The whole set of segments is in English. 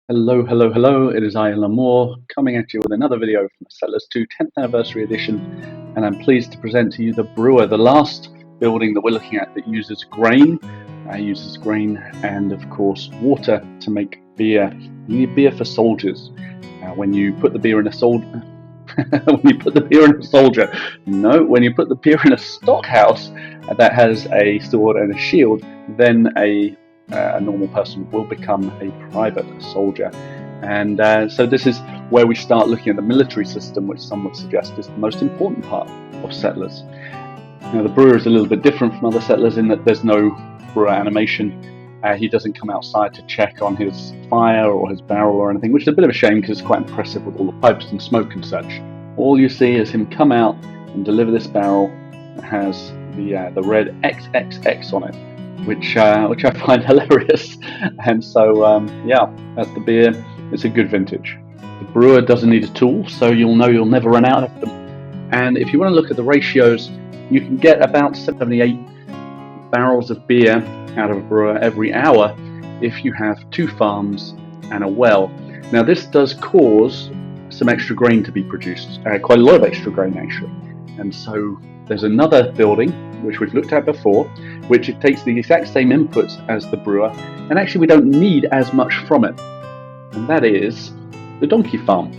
Hello, hello, hello. It is I, Alan Moore, coming at you with another video from the Settlers 2 10th Anniversary Edition. And I'm pleased to present to you the Brewer, the last building that we're looking at that uses grain. And, of course, water to make beer. You need beer for soldiers. When you put the beer in a soldier... when you put the beer in a soldier... No, when you put the beer in a stockhouse that has a sword and a shield, then a normal person will become a private soldier. And so this is where we start looking at the military system, which some would suggest is the most important part of Settlers. Now, the brewer is a little bit different from other Settlers in that there's no brewer animation. He doesn't come outside to check on his fire or his barrel or anything, which is a bit of a shame because it's quite impressive with all the pipes and smoke and such. All you see is him come out and deliver this barrel that has the red XXX on it, which I find hilarious. And so yeah, that's the beer. It's a good vintage. The brewer doesn't need a tool, so you'll know you'll never run out of them. And if you want to look at the ratios, you can get about 78 barrels of beer out of a brewer every hour if you have 2 farms and a well. Now this does cause some extra grain to be produced, quite a lot of extra grain actually. And so there's another building which we've looked at before, which it takes the exact same inputs as the brewer, and actually we don't need as much from it, and that is the donkey farm.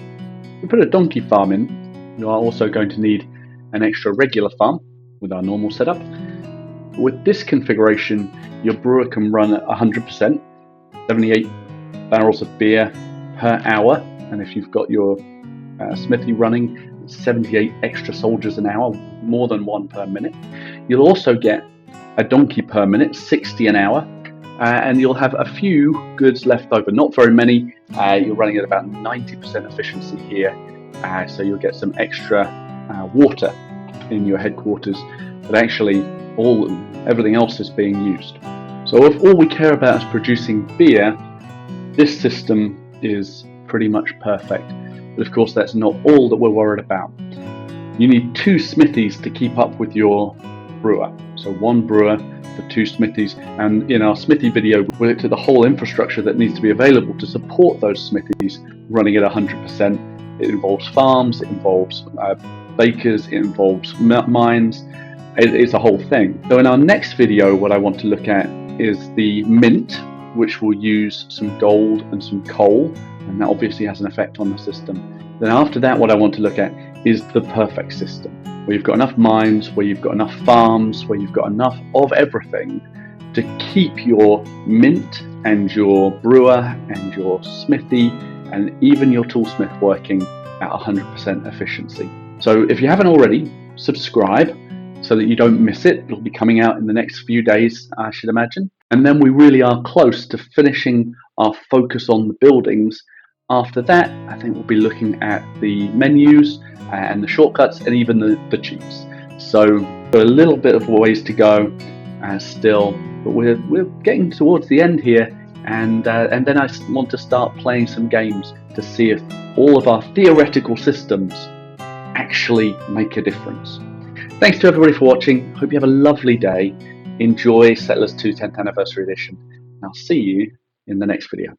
If you put a donkey farm in, you are also going to need an extra regular farm with our normal setup. With this configuration, your brewer can run at 100%, 78 barrels of beer per hour, and if you've got your smithy running, 78 extra soldiers an hour, more than 1 per minute. You'll also get a donkey per minute, 60 an hour, and you'll have a few goods left over, not very many. You're running at about 90% efficiency here, so you'll get some extra water in your headquarters, but actually everything else is being used. So if all we care about is producing beer, this system is pretty much perfect. But of course that's not all that we're worried about. You need 2 smithies to keep up with your brewer. So 1 brewer for 2 smithies, and in our smithy video we looked at the whole infrastructure that needs to be available to support those smithies running at 100%. It involves farms, it involves bakers, it involves mines. It's a whole thing. So in our next video what I want to look at is the mint, which will use some gold and some coal, and that obviously has an effect on the system. Then after that what I want to look at is the perfect system, where you've got enough mines, where you've got enough farms, where you've got enough of everything to keep your mint and your brewer and your smithy and even your toolsmith working at 100% efficiency. So if you haven't already, subscribe so that you don't miss it. It'll be coming out in the next few days, I should imagine. And then we really are close to finishing our focus on the buildings. After that, I think we'll be looking at the menus and the shortcuts and even the cheats. So got a little bit of ways to go still, but we're getting towards the end here, and then I want to start playing some games to see if all of our theoretical systems actually make a difference. Thanks to everybody for watching. Hope you have a lovely day. Enjoy Settlers 2 10th Anniversary Edition. I'll see you in the next video.